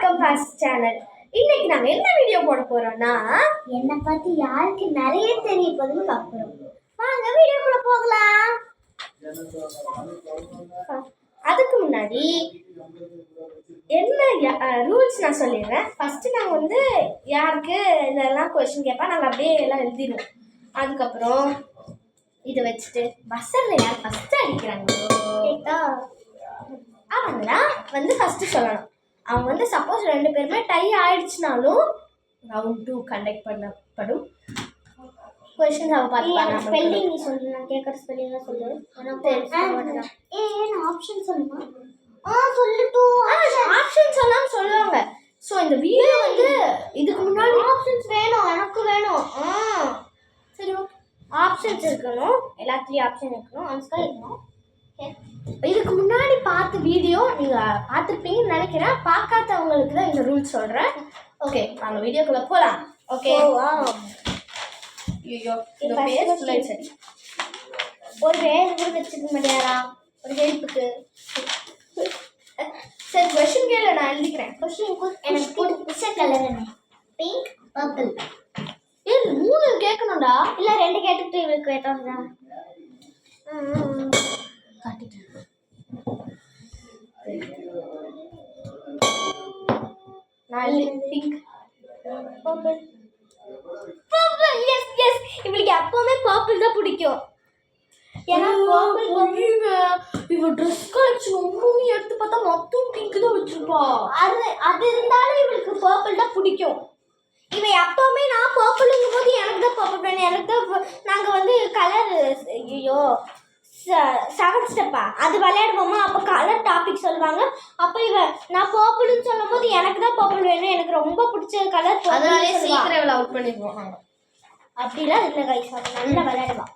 Welcome first channel. இன்னைக்கு நாம என்ன வீடியோ போட போறோம்னா என்ன பத்தி யாருக்கு நிறைய தெரிய போகுதுன்னு பார்க்குறோம். வாங்க வீடியோக்குள்ள போகலாம். அதுக்கு முன்னாடி என்ன ரூல்ஸ் நான் சொல்லிடுறேன். ஃபர்ஸ்ட் நாங்கள் வந்து யாருக்கு இதெல்லாம் கொஸ்டின் கேட்பா நாங்கள் அப்படியே எல்லாம் எழுதிடுவோம். அதுக்கப்புறம் இதை வச்சுட்டு பஸ்ஸரில் யார் ஃபஸ்ட்டு அடிக்கிறாங்களோ அவங்கதான் வந்து ஃபஸ்ட்டு சொல்லணும். அவங்க வந்து சப்போஸ் 2 பேருமே டை ஆயிடுச்சுனாலும் ரவுண்ட் 2 கண்டக்ட் பண்ணப்படும். கொஸ்டின்ஸ் அவ பார்த்துப்பாங்க. ஸ்பெல்லிங் நீ சொல்லு, நான் கேட்குற ஸ்பெல்லிங்லாம் சொல்லு. நான் ஆப்ஷன் சொல்லுமா? சொல்லிட்டு ஆப்ஷன் சொல்லாமல் சொல்லுவாங்க. ஸோ இந்த வீடியோ வந்து இதுக்கு முன்னாடி ஆப்ஷன்ஸ் வேணும், எனக்கு வேணும். சரி ஓகே, ஆப்ஷன்ஸ் இருக்கணும், எல்லாத்துலேயும் ஆப்ஷன் இருக்கணும், ஆன்சர் இருக்கணும். இதுக்கு முன்னாடி பார்த்த வீடியோ நீங்கள் பார்த்துருப்பீங்கன்னு நினைக்கிறேன். பார்க்காதவங்களுக்கு தான் இந்த ரூல்ஸ் சொல்கிறேன். ஓகே, நாங்கள் வீடியோக்குள்ளே போகலாம். ஓகே, ஐயோ இந்த பேர் சரி ஒரு வேறு கூட வச்சுக்க மாட்டியாரா ஒரு ஹெல்ப்புக்கு? சரி கொஸ்டின் கேளு, நான் எழுதிக்கிறேன். எனக்கு பிடிச்ச கலர் என்ன? Pink, purple. ஏய் 3 கேட்கணும்டா. இல்லை 2 கேட்டுட்டு இவளுக்கு கேட்டோம்டா. காட்டிட்டேன். நான் pink, purple. Purple, yes yes. இவளுக்கு எப்பவுமே பர்பிள் தான் பிடிக்கும். ஏன்னா இவ ட்ரெஸ் கலெக்ஷன் ஒன்றும் எடுத்து பார்த்தா மொத்தம் பிங்க் தான் வச்சிருப்பா. அது இருந்தாலும் இவளுக்கு பர்பிள் தான் பிடிக்கும். இவன் எப்பவுமே நான் பர்பிளுங்கும் போது எனக்கு தான் பர்பிள் வேணும், எனக்கு தான். நாங்கள் வந்து கலர் ஐயோ 7 ஸ்டெப்பா அது விளையாடுவோமா, அப்போ கலர் டாபிக் சொல்லுவாங்க. அப்போ இவன் நான் பர்பிள்னு சொல்லும் போது எனக்கு தான் பர்பிள் வேணும், எனக்கு ரொம்ப பிடிச்ச கலர். அதனாலே சீக்கிரம் அவுட் பண்ணிடுவோம். அப்படிலாம் இல்லை கைஸ், அவன் நல்லா விளையாடுவான்.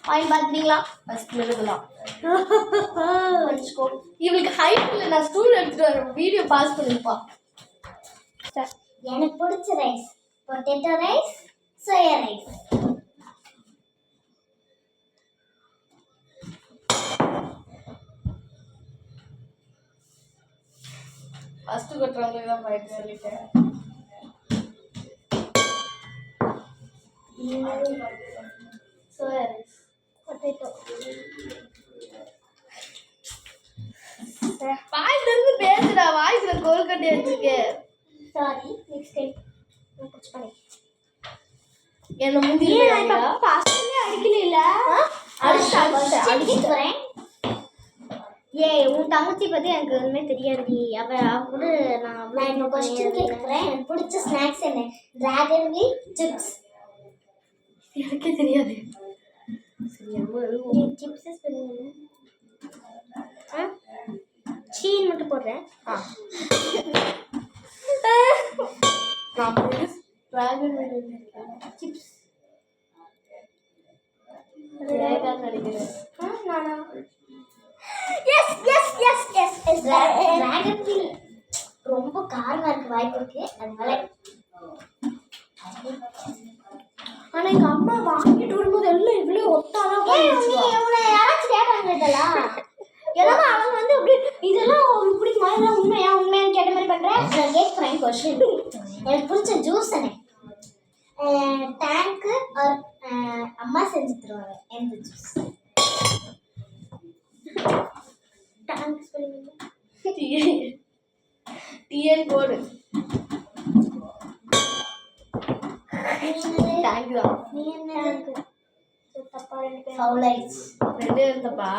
பாயிண்ட் பார்த்துட்டீங்களா? ஃபர்ஸ்ட் மிருகலாம் இவளுக்கு ஹைட் இல்லை, நான் ஸ்டூல் எடுத்துட்டு வரேன். வீடியோ பாஸ் பண்ணிருப்பா. எனக்கு பிடிச்ச rice potato rice, soya rice. First கட்டுறவங்க தான் பாயிண்ட் சொல்லிட்டேன். Soya rice, potato. வாய் திறந்து பேசுடா, வாய்ஸ்ல கோல் கட்டி வச்சிருக்கே. சாரி, நெக்ஸ்ட் டைம் நான் டச் பண்ணி என்ன முந்தில பாஸ்டே அடிக்கல. அடிச்சுறேன். ஏய் உன் தங்கச்சி பத்தி எனக்கு ஒண்ணுமே தெரியாதுடி. அவ கூட நான் என்ன क्वेश्चन கேக்குறேன். எனக்கு பிடிச்ச ஸ்நாக்ஸ் என்ன? Dragon meet chips. எனக்கே தெரியாது. நீ சிப்ஸ் சொல்லுங்க. சீன் மட்டும் போடுறேன். நான் டிராகன் மீட் சிப்ஸ் டிராகன் நினைக்கிறேன். நானா? Yes yes yes yes yes. Dragon meat ரொம்ப காரமா இருக்கு, வாய்ப்பு இருக்கு, அதனால. ஆனா எங்க அம்மா வாங்கிட்டு வரும்போது எல்லாம் இவ்வளோ ஒத்தாதான் யாராச்சும் கேட்டாங்க இதெல்லாம் எல்லாமே. அவங்க வந்து அப்படி இதெல்லாம் உங்களுக்கு பிடிக்குமா, இதெல்லாம் உண்மையான்னு கேட்ட மாதிரி பண்றேன். நான் கேட்குறேன் கொஸ்டின். எனக்கு பிடிச்ச ஜூஸ் என்ன? டேங்க்கு அம்மா செஞ்சு தருவாங்க. எந்த ஜூஸ்? டேங்க் சொல்லுங்க. டிஎன் போடு. டேங்க் தான். நீ என்ன தப்பா? 2 பேர் ஃபவுல் ஆயிடுச்சு. 2 இருந்தப்பா.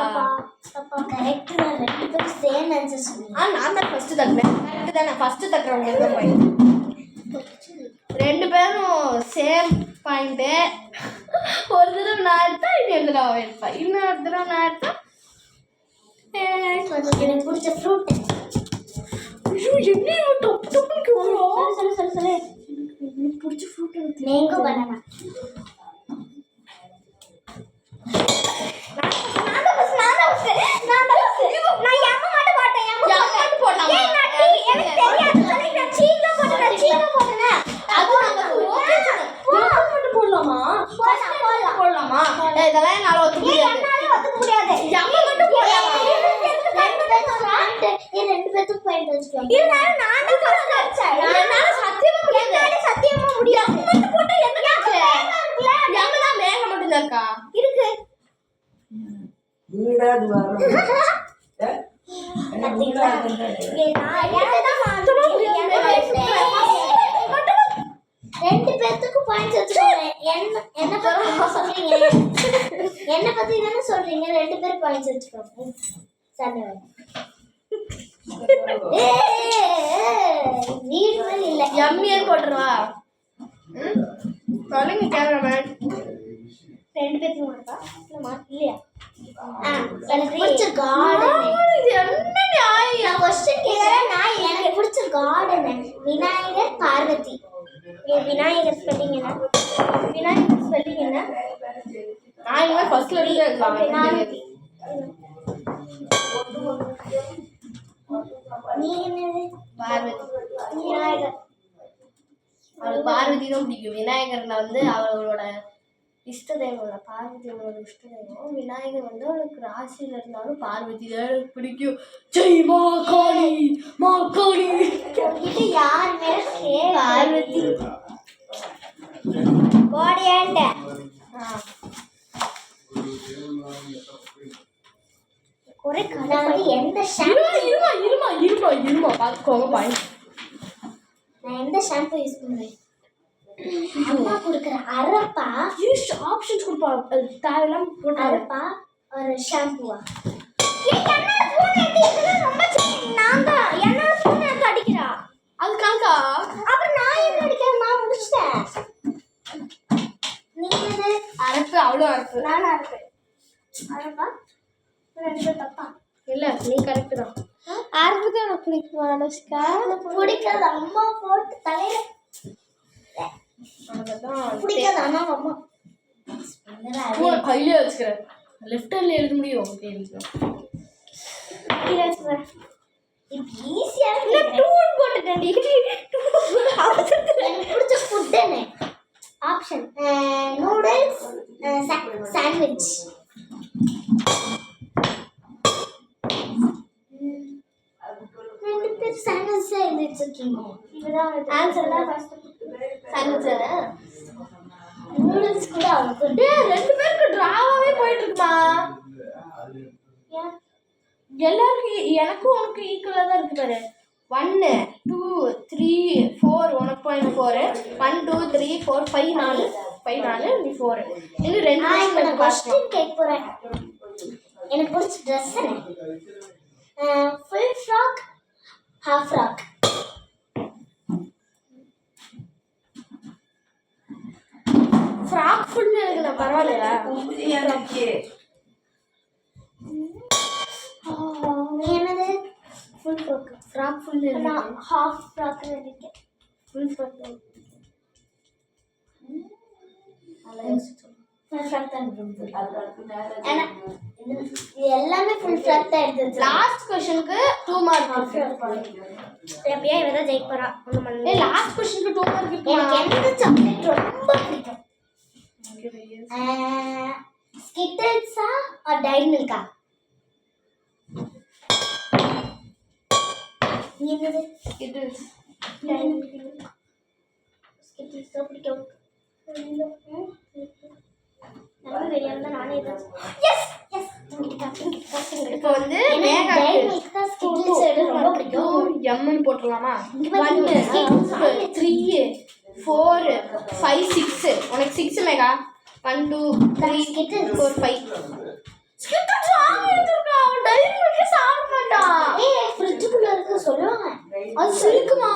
தப்பா கரெக்ட். நான் 2 பேரும் சேம் ஆன்சர் சொன்னேன். நான் தான் ஃபர்ஸ்ட் தட்டுறேன். கரெக்ட் தானே? ஃபர்ஸ்ட் தட்டுறவங்க தான் பாயிண்ட். 2 பேரும் சேம் பாயிண்ட். ஒரு தடவை நான் எடுத்தா இன்னொரு தடவை எடுப்பா, இன்னொரு தடவை நான் எடுத்தா. எனக்கு பிடிச்ச ஃப்ரூட் என்ன டொப் டொப்னுக்கு வரும்? சொல்லு. எனக்கு பிடிச்ச ஃப்ரூட் மேங்கோ, பனானா. இதெல்லாம் என்னால ஒத்துக்க முடியாது. ஜம்ம மட்டும் போடலாமா? 2 பேரும் பாயிண்ட் வச்சுக்கலாம். இருந்தாலும் நான் தான் ஃபர்ஸ்ட் அடிச்சேன். என்னால சத்தியமா முடியாது. என்னால சத்தியமா முடியாது. மட்டும் போட்டு என்ன ஆச்சு? எங்கடா மேக மட்டும் தான் இருக்கா? இருக்கு. வீடாது வரும். பாத்தீங்களா? நான் என்னதான் மாத்தவே முடியாது. ரெண்டு பேத்துக்கு பாயிண்ட்ஸ் வச்சுக்கோங்க. என்ன பத்தி என்ன சொல்றீங்க? என்ன பத்தி தானே சொல்றீங்க? ரெண்டு பேர் பாயிண்ட்ஸ் வச்சுக்கோங்க. சண்டை வீடு மேல இல்ல. எம்மியர் போட்டுருவா. சொல்லுங்க கேமராமேன். ரெண்டு பேத்துக்கு மாட்டா இல்லையா? எனக்கு பிடிச்ச கார்டன். இது என்ன நியாயம்? நான் क्वेश्चन கேக்குறேன். நான் எனக்கு பிடிச்ச கார்டன் விநாயகர் பார்வதி. விநாயகர் ஸ்பெல்லிங் என்ன? விநாயகர் ஸ்பெல்லிங் என்ன? நான் இங்க ஃபர்ஸ்ட்ல இருந்து பார்வதி. நீ என்னது? பார்வதி. விநாயகர். அவளுக்கு பார்வதி தான் பிடிக்கும். விநாயகர்ல வந்து அவளோட இஷ்ட தெய்வம். பார்வதியோட இஷ்ட தெய்வம். விநாயகர் வந்து அவளுக்கு ராசியில இருந்தாலும் பார்வதி தான் எனக்கு பிடிக்கும். ஜெய் மா காளி மா காளி. உன்கிட்ட யார் மேல பார்வதி கோடியாண்ட ஒரே கதை வந்து எந்த இருமா பார்த்துக்கோங்க பாயிண்ட். நான் எந்த ஷாம்பு யூஸ் பண்ணுவேன்? அம்மா கொடுக்குற அரப்பா ஆப்ஷன்ஸ் கொடுப்பா. தேவையில்லாம போட்டு அரப்பா ஒரு ஷாம்புவா? நான் தான் என்னோட ஃபோன் எனக்கு அடிக்கிறா. அது கணக்கா? அப்புறம் நான் என்ன அடிக்கிறேன்? நான் முடிச்சிட்டேன். நீ என்னது? அரப்பு அவ்வளோ அரப்பு. நான் அரப்பேன். அரப்பா ரெண்டு பேர் தப்பா? இல்ல நீ கரெக்ட் தான். அரப்பு தான் எனக்கு பிடிக்குமா அனுஷ்கா? பிடிக்காது. அம்மா போட்டு தலையில பிடிக்காது. ஆனா அம்மா கையிலே வச்சுக்கிறேன். லெஃப்ட் ஹேண்ட்ல எழுத முடியும். ஈஸியா போட்டுட்டேன். எனக்கு பிடிச்ச ஃபுட் என்ன? Option noodles, sandwich. ரெண்டு பேர் சாண்ட்விச் எழுதி வச்சிருக்கீங்க. இதுதான் ஆன்சர் தான் ஃபர்ஸ்ட். சாண்ட்விச். நூடுல்ஸ் கூட அவனுக்கு ரெண்டு பேருக்கு டிராவாவே போயிட்டு இருக்குமா? எல்லாருக்கும் எனக்கும் உனக்கு ஈக்குவலா தான் இருக்கு பாரு. 1 2 3 4 உனக்கு பாயிண்ட் 4. 1 2 3 4 5 4 நீ 4. இன்னும் ரெண்டு நான் क्वेश्चन கேட்க போறேன். எனக்கு பிடிச்ச ட்ரெஸ் என்ன? Full frock, half frock. Frock full எனக்கு நான் பரவாயில்லையா? நீ என்னது? ஃபுல் ஃப்ராக் ஃபுல் நான் ஹாஃப் ஃப்ராக் நினைக்கிறேன். ஃபுல் ஃப்ராக் ஃபுல் ஃப்ராக் தான் ஏன்னா இது எல்லாமே ஃபுல் ஃப்ராக் தான் எடுத்து. லாஸ்ட் क्वेश्चनக்கு 2 மார்க். எப்படியா இவ தான் ஜெயிக்க போறா. ஒண்ணும் பண்ணல. ஏய் லாஸ்ட் क्वेश्चनக்கு 2 மார்க் இருக்கு. எனக்கு எந்த சாக்லேட் ரொம்ப பிடிக்கும்? ஸ்கிட்டல்ஸா ஆர் டைரி மில்கா? நீ என்னது? ஸ்கிட்டில்ஸ். Diary milk. ஸ்கிட்டல்ஸ் தான் பிடிக்கும். நம்ம தெரியாம நானே தான். Yes yes. இப்போ வந்து எனக்கு டைரி மில்க் தான் ஸ்கிட்டல்ஸ் எடுத்து ரொம்ப பிடிக்கும். எம்னு போட்டுடலாமா? 1 2 3 4 5 6. உனக்கு 6 மேகா. 1 2 3 4 5. ஸ்கிட்டில்ஸ் ஆகிட்டுருக்கா. அவன் டைரி மில்க் சாப்பிட மாட்டான். ஏய் ஃப்ரிட்ஜுக்குள்ள இருக்கு சொல்லுவாங்க. அது சிரிக்குமா?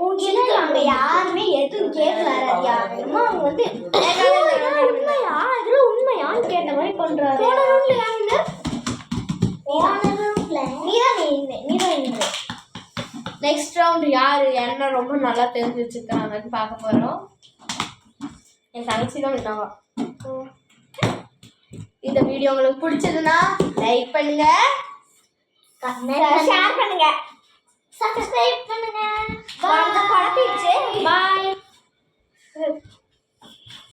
உங்ககிட்ட அங்க யாருமே எதுவும் கேட்க வராதியா? அம்மா அவங்க வந்து உண்மையா இதுல உண்மையான்னு கேட்ட மாதிரி பண்றாரு. போன ரூம்ல யாருங்க? நீதான் நெக்ஸ்ட் ரவுண்ட் யாரு என்ன ரொம்ப நல்லா தெரிஞ்சு வச்சிருக்காங்கன்னு பார்க்க போறோம். என் தங்கச்சி தான் விட்டாங்க. இந்த வீடியோ உங்களுக்கு பிடிச்சதுன்னா லைக் பண்ணுங்க, ஷேர் பண்ணுங்க, சப்ஸ்கிரைப் பண்ணுங்க. பாய்.